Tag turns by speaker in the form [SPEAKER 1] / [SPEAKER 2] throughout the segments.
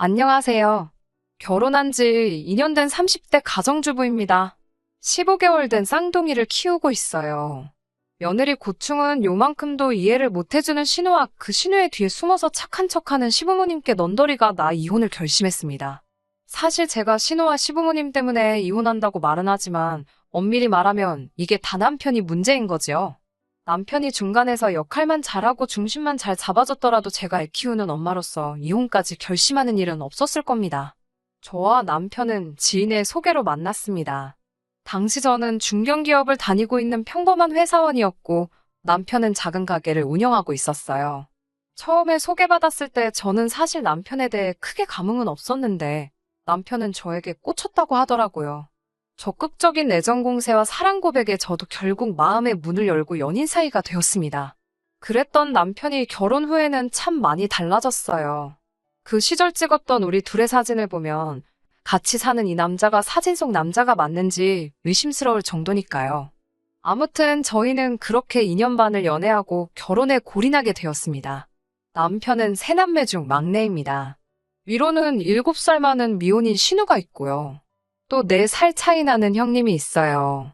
[SPEAKER 1] 안녕하세요. 결혼한 지 2년 된 30대 가정주부입니다. 15개월 된 쌍둥이를 키우고 있어요. 며느리 고충은 요만큼도 이해를 못해주는 신우와 그 신우의 뒤에 숨어서 착한 척하는 시부모님께 넌더리가 나 이혼을 결심했습니다. 사실 제가 신우와 시부모님 때문에 이혼한다고 말은 하지만 엄밀히 말하면 이게 다 남편이 문제인 거지요. 남편이 중간에서 역할만 잘하고 중심만 잘 잡아줬더라도 제가 애 키우는 엄마로서 이혼까지 결심하는 일은 없었을 겁니다. 저와 남편은 지인의 소개로 만났습니다. 당시 저는 중견기업을 다니고 있는 평범한 회사원이었고 남편은 작은 가게를 운영하고 있었어요. 처음에 소개받았을 때 저는 사실 남편에 대해 크게 감흥은 없었는데 남편은 저에게 꽂혔다고 하더라고요. 적극적인 애정 공세와 사랑 고백에 저도 결국 마음의 문을 열고 연인 사이가 되었습니다. 그랬던 남편이 결혼 후에는 참 많이 달라졌어요. 그 시절 찍었던 우리 둘의 사진을 보면 같이 사는 이 남자가 사진 속 남자가 맞는지 의심스러울 정도니까요. 아무튼 저희는 그렇게 2년 반을 연애하고 결혼에 골인하게 되었습니다. 남편은 세 남매 중 막내입니다. 위로는 7살 많은 미혼인 신우가 있고요. 또 4살 차이 나는 형님이 있어요.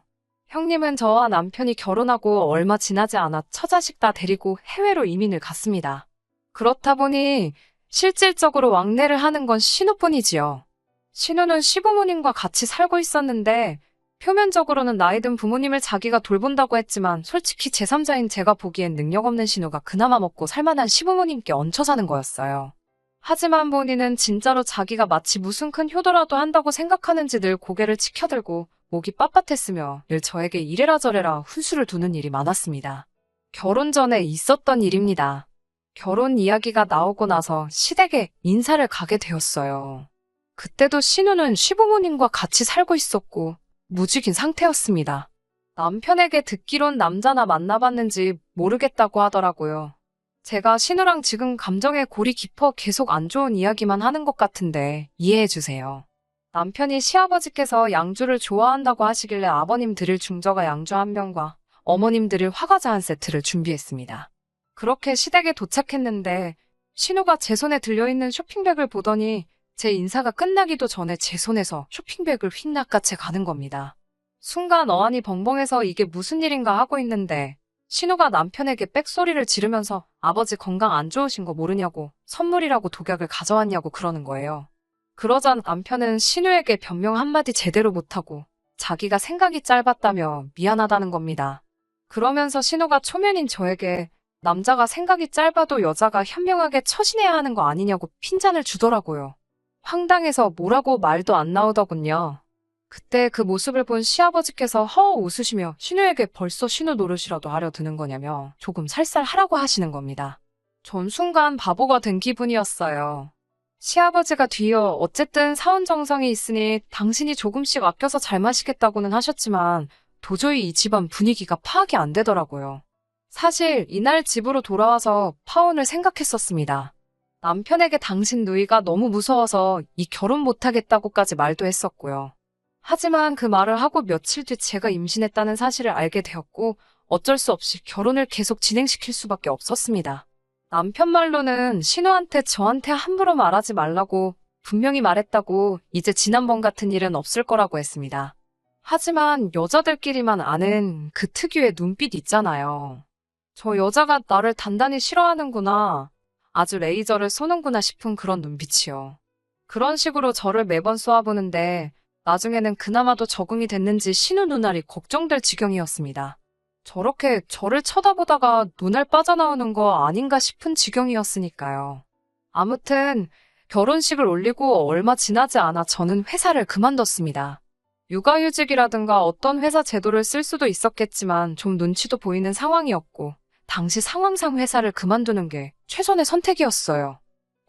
[SPEAKER 1] 형님은 저와 남편이 결혼하고 얼마 지나지 않아 처자식 다 데리고 해외로 이민을 갔습니다. 그렇다 보니 실질적으로 왕래를 하는 건 신우뿐이지요. 신우는 시부모님과 같이 살고 있었는데 표면적으로는 나이 든 부모님을 자기가 돌본다고 했지만 솔직히 제3자인 제가 보기엔 능력 없는 신우가 그나마 먹고 살만한 시부모님께 얹혀 사는 거였어요. 하지만 본인은 진짜로 자기가 마치 무슨 큰 효도라도 한다고 생각하는지 늘 고개를 치켜들고 목이 빳빳했으며 늘 저에게 이래라 저래라 훈수를 두는 일이 많았습니다. 결혼 전에 있었던 일입니다. 결혼 이야기가 나오고 나서 시댁에 인사를 가게 되었어요. 그때도 신우는 시부모님과 같이 살고 있었고 무직인 상태였습니다. 남편에게 듣기론 남자나 만나봤는지 모르겠다고 하더라고요. 제가 신우랑 지금 감정에 골이 깊어 계속 안 좋은 이야기만 하는 것 같은데 이해해주세요. 남편이 시아버지께서 양주를 좋아한다고 하시길래 아버님 드릴 중저가 양주 한 병과 어머님 드릴 화과자 한 세트를 준비했습니다. 그렇게 시댁에 도착했는데 신우가 제 손에 들려있는 쇼핑백을 보더니 제 인사가 끝나기도 전에 제 손에서 쇼핑백을 휙 낚아채 가는 겁니다. 순간 어안이 벙벙해서 이게 무슨 일인가 하고 있는데 신우가 남편에게 빽소리를 지르면서 아버지 건강 안 좋으신 거 모르냐고 선물이라고 독약을 가져왔냐고 그러는 거예요. 그러자 남편은 신우에게 변명 한마디 제대로 못하고 자기가 생각이 짧았다며 미안하다는 겁니다. 그러면서 신우가 초면인 저에게 남자가 생각이 짧아도 여자가 현명하게 처신해야 하는 거 아니냐고 핀잔을 주더라고요. 황당해서 뭐라고 말도 안 나오더군요. 그때 그 모습을 본 시아버지께서 허허 웃으시며 신우에게 벌써 신우 노릇이라도 하려 드는 거냐며 조금 살살하라고 하시는 겁니다. 전 순간 바보가 된 기분이었어요. 시아버지가 뒤이어 어쨌든 사원 정성이 있으니 당신이 조금씩 아껴서 잘 마시겠다고는 하셨지만 도저히 이 집안 분위기가 파악이 안 되더라고요. 사실 이날 집으로 돌아와서 파혼을 생각했었습니다. 남편에게 당신 누이가 너무 무서워서 이 결혼 못하겠다고까지 말도 했었고요. 하지만 그 말을 하고 며칠 뒤 제가 임신했다는 사실을 알게 되었고 어쩔 수 없이 결혼을 계속 진행시킬 수밖에 없었습니다. 남편 말로는 신우한테 저한테 함부로 말하지 말라고 분명히 말했다고 이제 지난번 같은 일은 없을 거라고 했습니다. 하지만 여자들끼리만 아는 그 특유의 눈빛 있잖아요. 저 여자가 나를 단단히 싫어하는구나. 아주 레이저를 쏘는구나 싶은 그런 눈빛이요. 그런 식으로 저를 매번 쏘아보는데 나중에는 그나마도 적응이 됐는지 신우 눈알이 걱정될 지경이었습니다. 저렇게 저를 쳐다보다가 눈알 빠져나오는 거 아닌가 싶은 지경이었으니까요. 아무튼 결혼식을 올리고 얼마 지나지 않아 저는 회사를 그만뒀습니다. 육아휴직이라든가 어떤 회사 제도를 쓸 수도 있었겠지만 좀 눈치도 보이는 상황이었고 당시 상황상 회사를 그만두는 게 최선의 선택이었어요.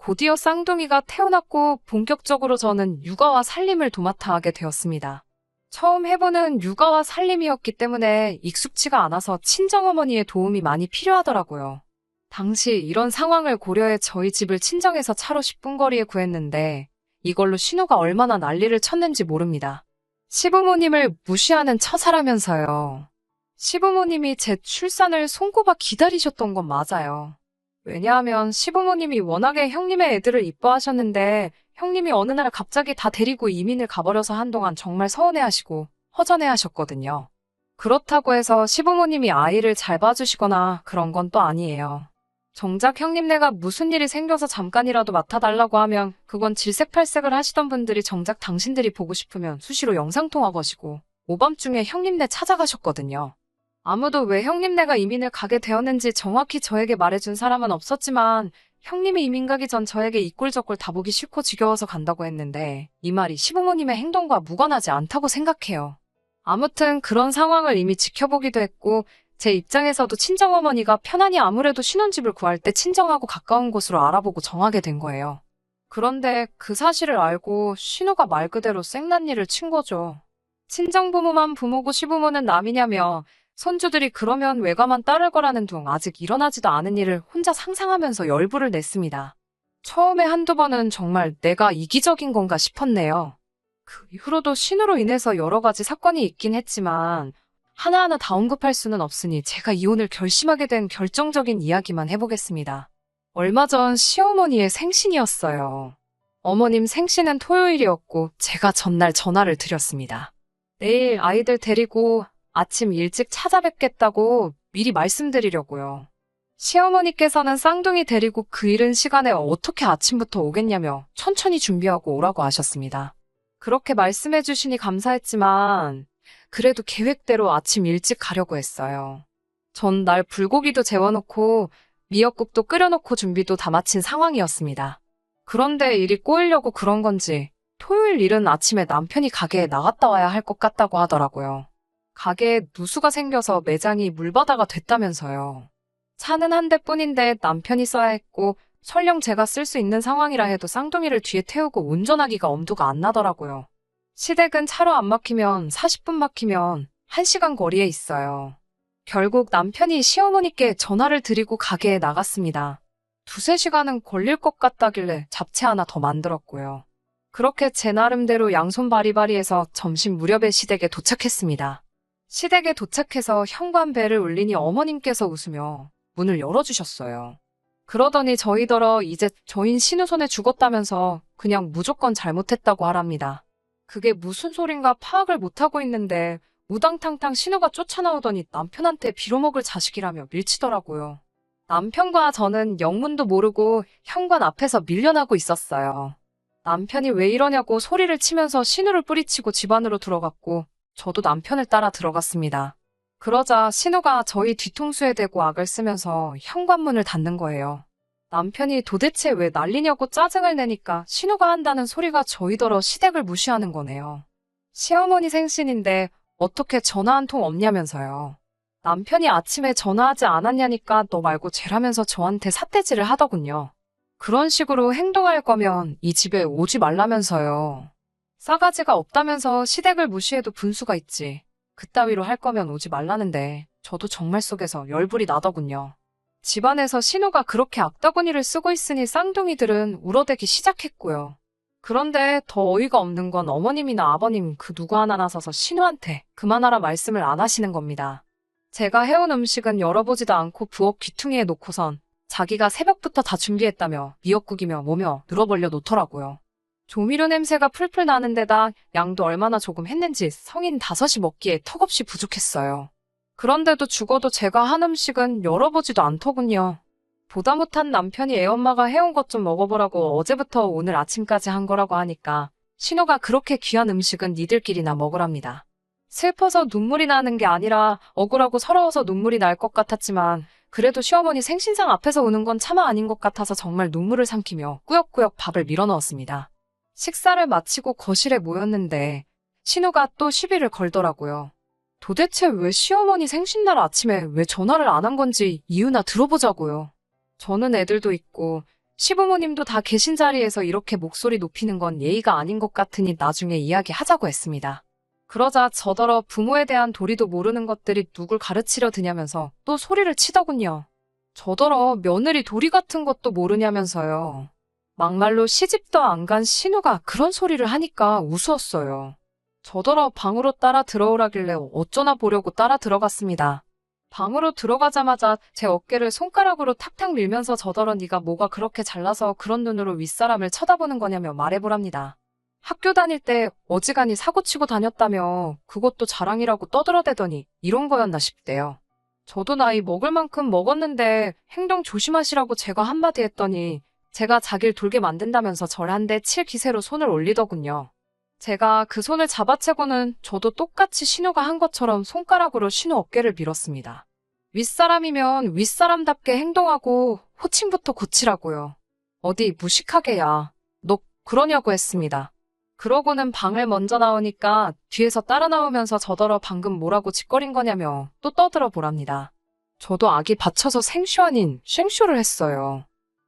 [SPEAKER 1] 곧이어 쌍둥이가 태어났고 본격적으로 저는 육아와 살림을 도맡아 하게 되었습니다. 처음 해보는 육아와 살림이었기 때문에 익숙치가 않아서 친정어머니의 도움이 많이 필요하더라고요. 당시 이런 상황을 고려해 저희 집을 친정에서 차로 10분 거리에 구했는데 이걸로 신우가 얼마나 난리를 쳤는지 모릅니다. 시부모님을 무시하는 처사라면서요. 시부모님이 제 출산을 손꼽아 기다리셨던 건 맞아요. 왜냐하면 시부모님이 워낙에 형님의 애들을 이뻐하셨는데 형님이 어느 날 갑자기 다 데리고 이민을 가버려서 한동안 정말 서운해하시고 허전해하셨거든요. 그렇다고 해서 시부모님이 아이를 잘 봐주시거나 그런 건 또 아니에요. 정작 형님네가 무슨 일이 생겨서 잠깐이라도 맡아달라고 하면 그건 질색팔색을 하시던 분들이 정작 당신들이 보고 싶으면 수시로 영상통화 거시고 오밤중에 형님네 찾아가셨거든요. 아무도 왜 형님네가 이민을 가게 되었는지 정확히 저에게 말해준 사람은 없었지만 형님이 이민 가기 전 저에게 이 꼴 저 꼴 다 보기 싫고 지겨워서 간다고 했는데 이 말이 시부모님의 행동과 무관하지 않다고 생각해요. 아무튼 그런 상황을 이미 지켜보기도 했고 제 입장에서도 친정어머니가 편안히 아무래도 신혼집을 구할 때 친정하고 가까운 곳으로 알아보고 정하게 된 거예요. 그런데 그 사실을 알고 신우가 말 그대로 생난리를 친 거죠. 친정부모만 부모고 시부모는 남이냐며 손주들이 그러면 외가만 따를 거라는 둥 아직 일어나지도 않은 일을 혼자 상상하면서 열불을 냈습니다. 처음에 한두 번은 정말 내가 이기적인 건가 싶었네요. 그 이후로도 신우로 인해서 여러 가지 사건이 있긴 했지만 하나하나 다 언급할 수는 없으니 제가 이혼을 결심하게 된 결정적인 이야기만 해보겠습니다. 얼마 전 시어머니의 생신이었어요. 어머님 생신은 토요일이었고 제가 전날 전화를 드렸습니다. 내일 아이들 데리고 아침 일찍 찾아뵙겠다고 미리 말씀드리려고요. 시어머니께서는 쌍둥이 데리고 그 이른 시간에 어떻게 아침부터 오겠냐며 천천히 준비하고 오라고 하셨습니다. 그렇게 말씀해 주시니 감사했지만 그래도 계획대로 아침 일찍 가려고 했어요. 전 날 불고기도 재워놓고 미역국도 끓여놓고 준비도 다 마친 상황이었습니다. 그런데 일이 꼬이려고 그런 건지 토요일 이른 아침에 남편이 가게에 나갔다 와야 할 것 같다고 하더라고요. 가게에 누수가 생겨서 매장이 물바다가 됐다면서요. 차는 한 대뿐인데 남편이 써야 했고 설령 제가 쓸 수 있는 상황이라 해도 쌍둥이를 뒤에 태우고 운전하기가 엄두가 안 나더라고요. 시댁은 차로 안 막히면 40분 막히면 1시간 거리에 있어요. 결국 남편이 시어머니께 전화를 드리고 가게에 나갔습니다. 2~3시간은 걸릴 것 같다길래 잡채 하나 더 만들었고요. 그렇게 제 나름대로 양손 바리바리해서 점심 무렵에 시댁에 도착했습니다. 시댁에 도착해서 현관벨을 울리니 어머님께서 웃으며 문을 열어주셨어요. 그러더니 저희더러 이제 저인 신우 손에 죽었다면서 그냥 무조건 잘못했다고 하랍니다. 그게 무슨 소린가 파악을 못하고 있는데 우당탕탕 신우가 쫓아나오더니 남편한테 빌어먹을 자식이라며 밀치더라고요. 남편과 저는 영문도 모르고 현관 앞에서 밀려나고 있었어요. 남편이 왜 이러냐고 소리를 치면서 신우를 뿌리치고 집 안으로 들어갔고 저도 남편을 따라 들어갔습니다. 그러자 신우가 저희 뒤통수에 대고 악을 쓰면서 현관문을 닫는 거예요. 남편이 도대체 왜 난리냐고 짜증을 내니까 신우가 한다는 소리가 저희더러 시댁을 무시하는 거네요. 시어머니 생신인데 어떻게 전화 한 통 없냐면서요. 남편이 아침에 전화하지 않았냐니까 너 말고 쟤라면서 저한테 삿대질을 하더군요. 그런 식으로 행동할 거면 이 집에 오지 말라면서요. 싸가지가 없다면서 시댁을 무시해도 분수가 있지. 그따위로 할 거면 오지 말라는데 저도 정말 속에서 열불이 나더군요. 집안에서 신우가 그렇게 악다구니를 쓰고 있으니 쌍둥이들은 울어대기 시작했고요. 그런데 더 어이가 없는 건 어머님이나 아버님 그 누구 하나 나서서 신우한테 그만하라 말씀을 안 하시는 겁니다. 제가 해온 음식은 열어보지도 않고 부엌 귀퉁이에 놓고선 자기가 새벽부터 다 준비했다며 미역국이며 뭐며 늘어벌려 놓더라고요. 조미료 냄새가 풀풀 나는 데다 양도 얼마나 조금 했는지 성인 5이 먹기에 턱없이 부족했어요. 그런데도 죽어도 제가 한 음식은 열어보지도 않더군요. 보다 못한 남편이 애엄마가 해온 것 좀 먹어보라고 어제부터 오늘 아침까지 한 거라고 하니까 신우가 그렇게 귀한 음식은 니들끼리나 먹으랍니다. 슬퍼서 눈물이 나는 게 아니라 억울하고 서러워서 눈물이 날 것 같았지만 그래도 시어머니 생신상 앞에서 우는 건 차마 아닌 것 같아서 정말 눈물을 삼키며 꾸역꾸역 밥을 밀어 넣었습니다. 식사를 마치고 거실에 모였는데 신우가 또 시비를 걸더라고요. 도대체 왜 시어머니 생신날 아침에 왜 전화를 안 한 건지 이유나 들어보자고요. 저는 애들도 있고 시부모님도 다 계신 자리에서 이렇게 목소리 높이는 건 예의가 아닌 것 같으니 나중에 이야기하자고 했습니다. 그러자 저더러 부모에 대한 도리도 모르는 것들이 누굴 가르치려 드냐면서 또 소리를 치더군요. 저더러 며느리 도리 같은 것도 모르냐면서요. 막말로 시집도 안 간 신우가 그런 소리를 하니까 우스웠어요. 저더러 방으로 따라 들어오라길래 어쩌나 보려고 따라 들어갔습니다. 방으로 들어가자마자 제 어깨를 손가락으로 탁탁 밀면서 저더러 네가 뭐가 그렇게 잘나서 그런 눈으로 윗사람을 쳐다보는 거냐며 말해보랍니다. 학교 다닐 때 어지간히 사고치고 다녔다며 그것도 자랑이라고 떠들어대더니 이런 거였나 싶대요. 저도 나이 먹을 만큼 먹었는데 행동 조심하시라고 제가 한마디 했더니 제가 자길 돌게 만든다면서 절 한 대 칠 기세로 손을 올리더군요. 제가 그 손을 잡아채고는 저도 똑같이 신우가 한 것처럼 손가락으로 신우 어깨를 밀었습니다. 윗사람이면 윗사람답게 행동하고 호칭부터 고치라고요. 어디 무식하게야. 너 그러냐고 했습니다. 그러고는 방을 먼저 나오니까 뒤에서 따라 나오면서 저더러 방금 뭐라고 짓거린 거냐며 또 떠들어 보랍니다. 저도 악이 받쳐서 생쇼 아닌 쉥쇼를 했어요.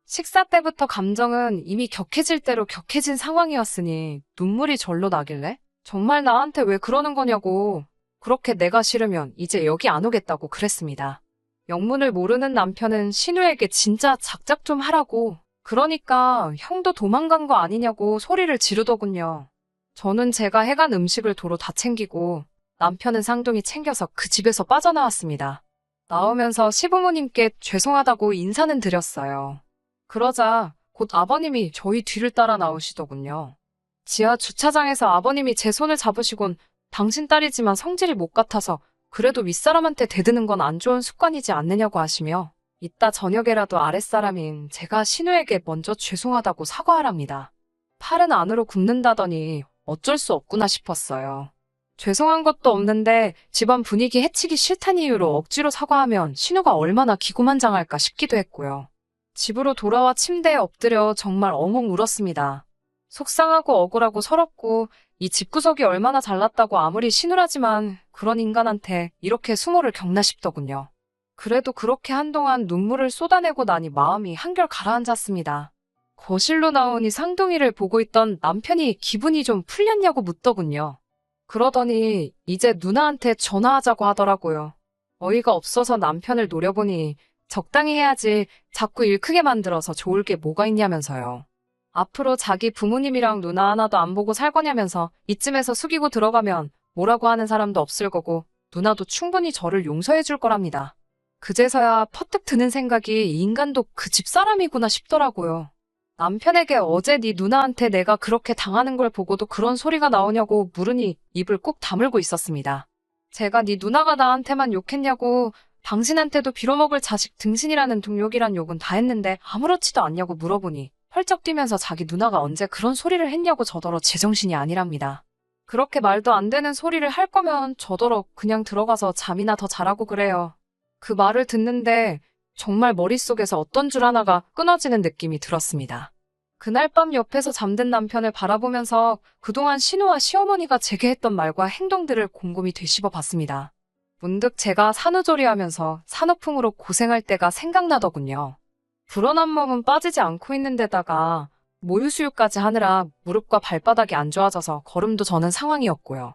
[SPEAKER 1] 식사 때부터 감정은 이미 격해질 대로 격해진 상황이었으니 눈물이 절로 나길래 정말 나한테 왜 그러는 거냐고 그렇게 내가 싫으면 이제 여기 안 오겠다고 그랬습니다. 영문을 모르는 남편은 신우에게 진짜 작작 좀 하라고 그러니까 형도 도망간 거 아니냐고 소리를 지르더군요. 저는 제가 해간 음식을 도로 다 챙기고 남편은 쌍둥이 챙겨서 그 집에서 빠져나왔습니다. 나오면서 시부모님께 죄송하다고 인사는 드렸어요. 그러자 곧 아버님이 저희 뒤를 따라 나오시더군요. 지하 주차장에서 아버님이 제 손을 잡으시곤 당신 딸이지만 성질이 못 같아서 그래도 윗사람한테 대드는 건 안 좋은 습관이지 않느냐고 하시며 이따 저녁에라도 아랫사람인 제가 신우에게 먼저 죄송하다고 사과하랍니다. 팔은 안으로 굽는다더니 어쩔 수 없구나 싶었어요. 죄송한 것도 없는데 집안 분위기 해치기 싫다는 이유로 억지로 사과하면 신우가 얼마나 기고만장할까 싶기도 했고요. 집으로 돌아와 침대에 엎드려 정말 엉엉 울었습니다. 속상하고 억울하고 서럽고 이 집구석이 얼마나 잘났다고 아무리 신우라지만 그런 인간한테 이렇게 수모를 겪나 싶더군요. 그래도 그렇게 한동안 눈물을 쏟아내고 나니 마음이 한결 가라앉았습니다. 거실로 나오니 쌍둥이를 보고 있던 남편이 기분이 좀 풀렸냐고 묻더군요. 그러더니 이제 누나한테 전화하자고 하더라고요. 어이가 없어서 남편을 노려보니 적당히 해야지 자꾸 일 크게 만들어서 좋을 게 뭐가 있냐면서요. 앞으로 자기 부모님이랑 누나 하나도 안 보고 살 거냐면서 이쯤에서 숙이고 들어가면 뭐라고 하는 사람도 없을 거고 누나도 충분히 저를 용서해 줄 거랍니다. 그제서야 퍼뜩 드는 생각이 이 인간도 그 집사람이구나 싶더라고요. 남편에게 어제 네 누나한테 내가 그렇게 당하는 걸 보고도 그런 소리가 나오냐고 물으니 입을 꾹 다물고 있었습니다. 제가 네 누나가 나한테만 욕했냐고 당신한테도 빌어먹을 자식 등신이라는 등욕이란 욕은 다 했는데 아무렇지도 않냐고 물어보니 펄쩍 뛰면서 자기 누나가 언제 그런 소리를 했냐고 저더러 제정신이 아니랍니다. 그렇게 말도 안 되는 소리를 할 거면 저더러 그냥 들어가서 잠이나 더 자라고 그래요. 그 말을 듣는데 정말 머릿속에서 어떤 줄 하나가 끊어지는 느낌이 들었습니다. 그날 밤 옆에서 잠든 남편을 바라보면서 그동안 신우와 시어머니가 제게 했던 말과 행동들을 곰곰이 되씹어 봤습니다. 문득 제가 산후조리하면서 산후풍으로 고생할 때가 생각나더군요. 불어난 몸은 빠지지 않고 있는 데다가 모유수유까지 하느라 무릎과 발바닥이 안 좋아져서 걸음도 저는 상황이었고요.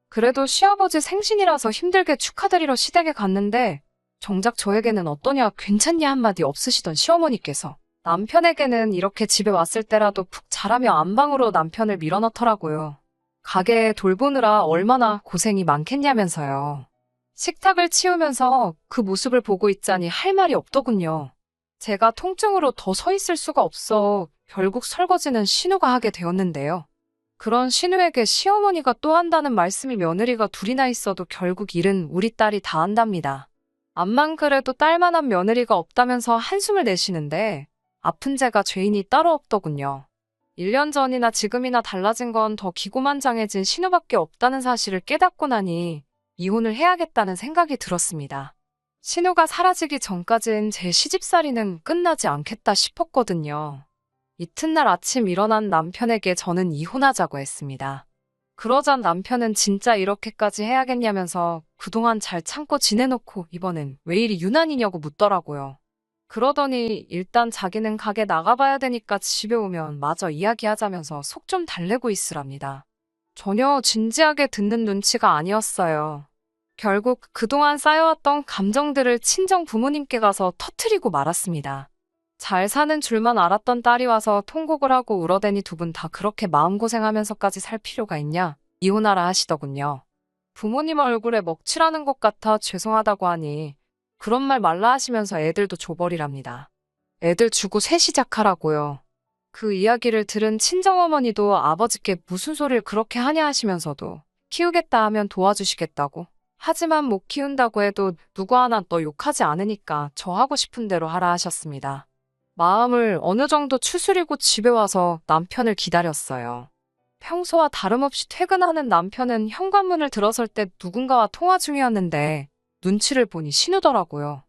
[SPEAKER 1] 그래도 시아버지 생신이라서 힘들게 축하드리러 시댁에 갔는데 정작 저에게는 어떠냐 괜찮냐 한마디 없으시던 시어머니께서 남편에게는 이렇게 집에 왔을 때라도 푹 자라며 안방으로 남편을 밀어넣더라고요. 가게에 돌보느라 얼마나 고생이 많겠냐면서요. 식탁을 치우면서 그 모습을 보고 있자니 할 말이 없더군요. 제가 통증으로 더 서 있을 수가 없어 결국 설거지는 신우가 하게 되었는데요. 그런 신우에게 시어머니가 또 한다는 말씀이 며느리가 둘이나 있어도 결국 일은 우리 딸이 다 한답니다. 암만 그래도 딸만한 며느리가 없다면서 한숨을 내쉬는데 아픈 제가 죄인이 따로 없더군요. 1년 전이나 지금이나 달라진 건 더 기고만장해진 신우밖에 없다는 사실을 깨닫고 나니 이혼을 해야겠다는 생각이 들었습니다. 신우가 사라지기 전까진 제 시집살이는 끝나지 않겠다 싶었거든요. 이튿날 아침 일어난 남편에게 저는 이혼하자고 했습니다. 그러자 남편은 진짜 이렇게까지 해야겠냐면서 그동안 잘 참고 지내놓고 이번엔 왜 이리 유난이냐고 묻더라고요. 그러더니 일단 자기는 가게 나가봐야 되니까 집에 오면 마저 이야기하자면서 속 좀 달래고 있으랍니다. 전혀 진지하게 듣는 눈치가 아니었어요. 결국 그동안 쌓여왔던 감정들을 친정 부모님께 가서 터트리고 말았습니다. 잘 사는 줄만 알았던 딸이 와서 통곡을 하고 울어대니 두 분 다 그렇게 마음고생하면서까지 살 필요가 있냐? 이혼하라 하시더군요. 부모님 얼굴에 먹칠하는 것 같아 죄송하다고 하니 그런 말 말라 하시면서 애들도 줘버리랍니다. 애들 주고 새 시작하라고요. 그 이야기를 들은 친정어머니도 아버지께 무슨 소리를 그렇게 하냐 하시면서도 키우겠다 하면 도와주시겠다고. 하지만 못 키운다고 해도 누구 하나 너 욕하지 않으니까 저 하고 싶은 대로 하라 하셨습니다. 마음을 어느 정도 추스리고 집에 와서 남편을 기다렸어요. 평소와 다름없이 퇴근하는 남편은 현관문을 들어설 때 누군가와 통화 중이었는데 눈치를 보니 신우더라고요.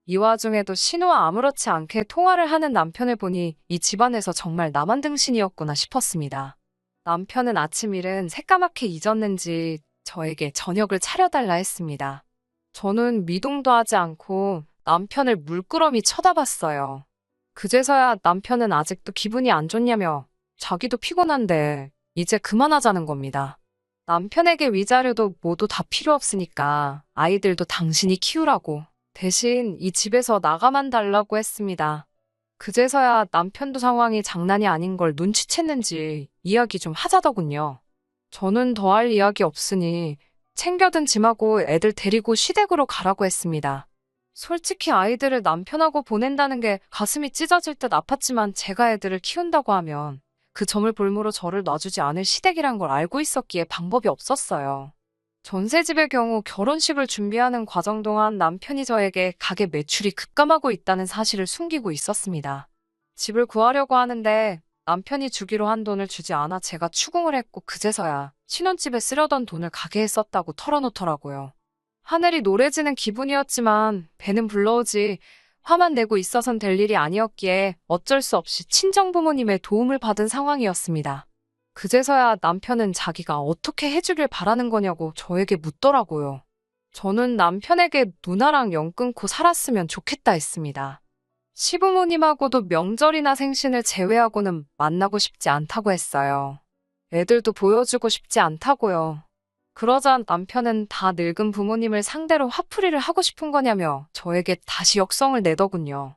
[SPEAKER 1] 이 와중에도 신우와 아무렇지 않게 통화를 하는 남편을 보니 이 집안에서 정말 나만 등신이었구나 싶었습니다. 남편은 아침 일은 새까맣게 잊었는지 저에게 저녁을 차려달라 했습니다. 저는 미동도 하지 않고 남편을 물끄러미 쳐다봤어요. 그제서야 남편은 아직도 기분이 안 좋냐며 자기도 피곤한데 이제 그만하자는 겁니다. 남편에게 위자료도 모두 다 필요 없으니까 아이들도 당신이 키우라고 대신 이 집에서 나가만 달라고 했습니다. 그제서야 남편도 상황이 장난이 아닌 걸 눈치챘는지 이야기 좀 하자더군요. 저는 더할 이야기 없으니 챙겨든 짐하고 애들 데리고 시댁으로 가라고 했습니다. 솔직히 아이들을 남편하고 보낸다는 게 가슴이 찢어질 듯 아팠지만 제가 애들을 키운다고 하면 그 점을 볼모로 저를 놔주지 않을 시댁이란 걸 알고 있었기에 방법이 없었어요. 전세집의 경우 결혼식을 준비하는 과정 동안 남편이 저에게 가게 매출이 급감하고 있다는 사실을 숨기고 있었습니다. 집을 구하려고 하는데 남편이 주기로 한 돈을 주지 않아 제가 추궁을 했고 그제서야 신혼집에 쓰려던 돈을 가게에 썼다고 털어놓더라고요. 하늘이 노래지는 기분이었지만 배는 불러오지 화만 내고 있어선 될 일이 아니었기에 어쩔 수 없이 친정부모님의 도움을 받은 상황이었습니다. 그제서야 남편은 자기가 어떻게 해주길 바라는 거냐고 저에게 묻더라고요. 저는 남편에게 누나랑 연 끊고 살았으면 좋겠다 했습니다. 시부모님하고도 명절이나 생신을 제외하고는 만나고 싶지 않다고 했어요. 애들도 보여주고 싶지 않다고요. 그러자 남편은 다 늙은 부모님을 상대로 화풀이를 하고 싶은 거냐며 저에게 다시 역성을 내더군요.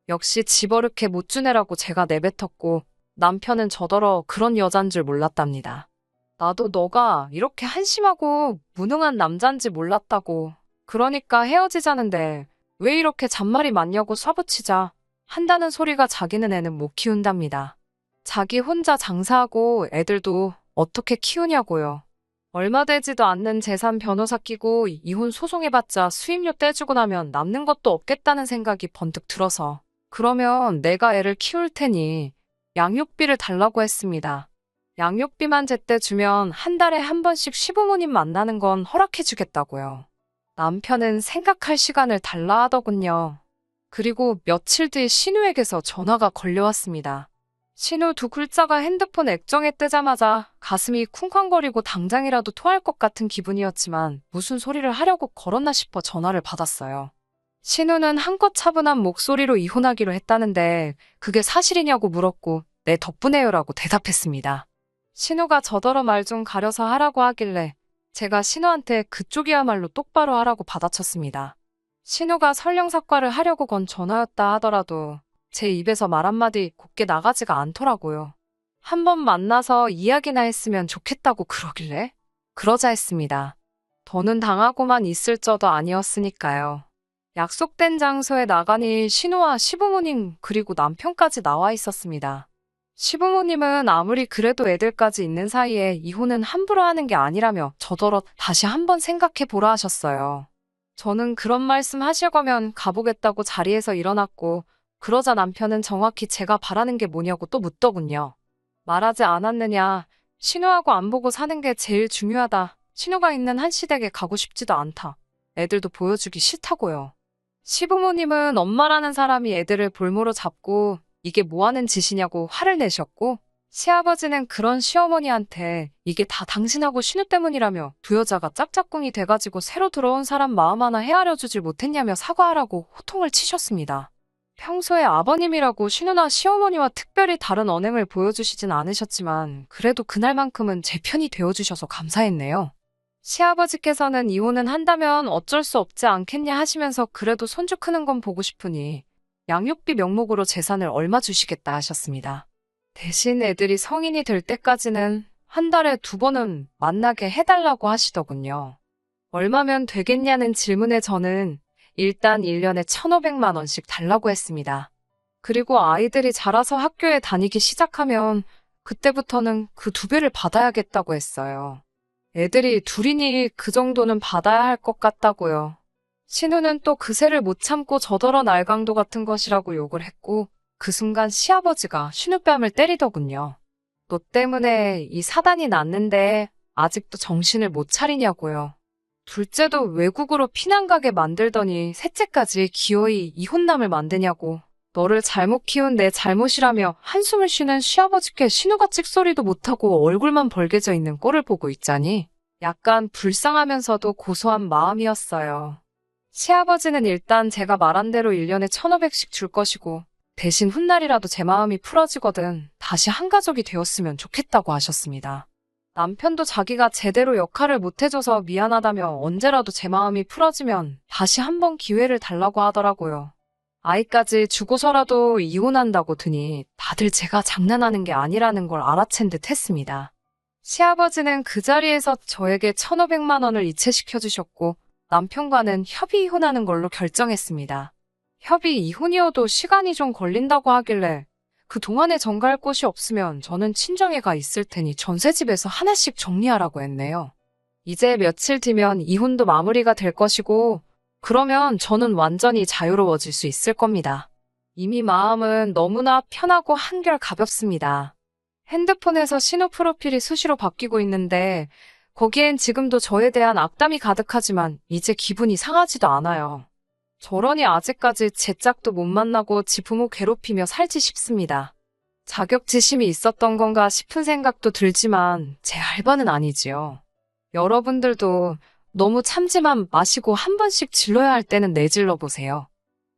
[SPEAKER 1] 역시 집어릇게 못 주내라고 제가 내뱉었고 남편은 저더러 그런 여잔 줄 몰랐답니다. 나도 너가 이렇게 한심하고 무능한 남잔지 몰랐다고. 그러니까 헤어지자는데 왜 이렇게 잔말이 많냐고 쏴붙이자 한다는 소리가 자기는 애는 못 키운답니다. 자기 혼자 장사하고 애들도 어떻게 키우냐고요. 얼마 되지도 않는 재산 변호사 끼고 이혼 소송해봤자 수임료 떼주고 나면 남는 것도 없겠다는 생각이 번뜩 들어서 그러면 내가 애를 키울 테니 양육비를 달라고 했습니다. 양육비만 제때 주면 한 달에 한 번씩 시부모님 만나는 건 허락해주겠다고요. 남편은 생각할 시간을 달라 하더군요. 그리고 며칠 뒤 신우에게서 전화가 걸려왔습니다. 신우 두 글자가 핸드폰 액정에 뜨자마자 가슴이 쿵쾅거리고 당장이라도 토할 것 같은 기분이었지만 무슨 소리를 하려고 걸었나 싶어 전화를 받았어요. 신우는 한껏 차분한 목소리로 이혼하기로 했다는데 그게 사실이냐고 물었고 네 덕분에요라고 대답했습니다. 신우가 저더러 말 좀 가려서 하라고 하길래 제가 신우한테 그쪽이야말로 똑바로 하라고 받아쳤습니다. 신우가 설령사과를 하려고 건 전화였다 하더라도 제 입에서 말 한마디 곱게 나가지가 않더라고요. 한 번 만나서 이야기나 했으면 좋겠다고 그러길래 그러자 했습니다. 더는 당하고만 있을 저도 아니었으니까요. 약속된 장소에 나가니 신우와 시부모님 그리고 남편까지 나와 있었습니다. 시부모님은 아무리 그래도 애들까지 있는 사이에 이혼은 함부로 하는 게 아니라며 저더러 다시 한번 생각해 보라 하셨어요. 저는 그런 말씀 하실 거면 가보겠다고 자리에서 일어났고 그러자 남편은 정확히 제가 바라는 게 뭐냐고 또 묻더군요. 말하지 않았느냐. 신우하고 안 보고 사는 게 제일 중요하다. 신우가 있는 한 시댁에 가고 싶지도 않다. 애들도 보여주기 싫다고요. 시부모님은 엄마라는 사람이 애들을 볼모로 잡고 이게 뭐 하는 짓이냐고 화를 내셨고 시아버지는 그런 시어머니한테 이게 다 당신하고 신우 때문이라며 두 여자가 짝짝꿍이 돼가지고 새로 들어온 사람 마음 하나 헤아려 주질 못했냐며 사과하라고 호통을 치셨습니다. 평소에 아버님이라고 신우나 시어머니와 특별히 다른 언행을 보여주시진 않으셨지만 그래도 그날만큼은 제 편이 되어주셔서 감사했네요. 시아버지께서는 이혼은 한다면 어쩔 수 없지 않겠냐 하시면서 그래도 손주 크는 건 보고 싶으니 양육비 명목으로 재산을 얼마 주시겠다 하셨습니다. 대신 애들이 성인이 될 때까지는 한 달에 2번은 만나게 해달라고 하시더군요. 얼마면 되겠냐는 질문에 저는 일단 1년에 1,500만 원씩 달라고 했습니다. 그리고 아이들이 자라서 학교에 다니기 시작하면 그때부터는 그 2배를 받아야겠다고 했어요. 애들이 둘이니 그 정도는 받아야 할 것 같다고요. 신우는 또 그새를 못 참고 저더러 날강도 같은 것이라고 욕을 했고 그 순간 시아버지가 신우 뺨을 때리더군요. 너 때문에 이 사단이 났는데 아직도 정신을 못 차리냐고요. 둘째도 외국으로 피난 가게 만들더니 셋째까지 기어이 이혼남을 만드냐고. 너를 잘못 키운 내 잘못이라며 한숨을 쉬는 시아버지께 신우가 찍소리도 못하고 얼굴만 벌개져 있는 꼴을 보고 있자니 약간 불쌍하면서도 고소한 마음이었어요. 시아버지는 일단 제가 말한 대로 1년에 1,500씩 줄 것이고 대신 훗날이라도 제 마음이 풀어지거든 다시 한 가족이 되었으면 좋겠다고 하셨습니다. 남편도 자기가 제대로 역할을 못해줘서 미안하다며 언제라도 제 마음이 풀어지면 다시 한번 기회를 달라고 하더라고요. 아이까지 주고서라도 이혼한다고 드니 다들 제가 장난하는 게 아니라는 걸 알아챈 듯 했습니다. 시아버지는 그 자리에서 저에게 1,500만 원을 이체시켜 주셨고 남편과는 협의 이혼하는 걸로 결정했습니다. 협의 이혼이어도 시간이 좀 걸린다고 하길래 그 동안에 정갈 곳이 없으면 저는 친정에가 있을 테니 전셋집에서 하나씩 정리하라고 했네요. 이제 며칠 뒤면 이혼도 마무리가 될 것이고 그러면 저는 완전히 자유로워질 수 있을 겁니다. 이미 마음은 너무나 편하고 한결 가볍습니다. 핸드폰에서 신호 프로필이 수시로 바뀌고 있는데 거기엔 지금도 저에 대한 악담이 가득하지만 이제 기분이 상하지도 않아요. 저러니 아직까지 제 짝도 못 만나고 지 부모 괴롭히며 살지 싶습니다. 자격지심이 있었던 건가 싶은 생각도 들지만 제 알바는 아니지요. 여러분들도 너무 참지만 마시고 한 번씩 질러야 할 때는 내질러 보세요.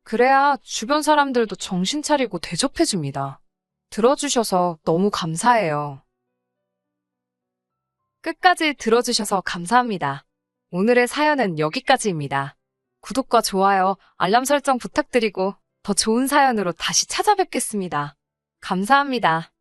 [SPEAKER 1] 그래야 주변 사람들도 정신 차리고 대접해줍니다. 들어주셔서 너무 감사해요. 끝까지 들어주셔서 감사합니다. 오늘의 사연은 여기까지입니다. 구독과 좋아요, 알람 설정 부탁드리고 더 좋은 사연으로 다시 찾아뵙겠습니다. 감사합니다.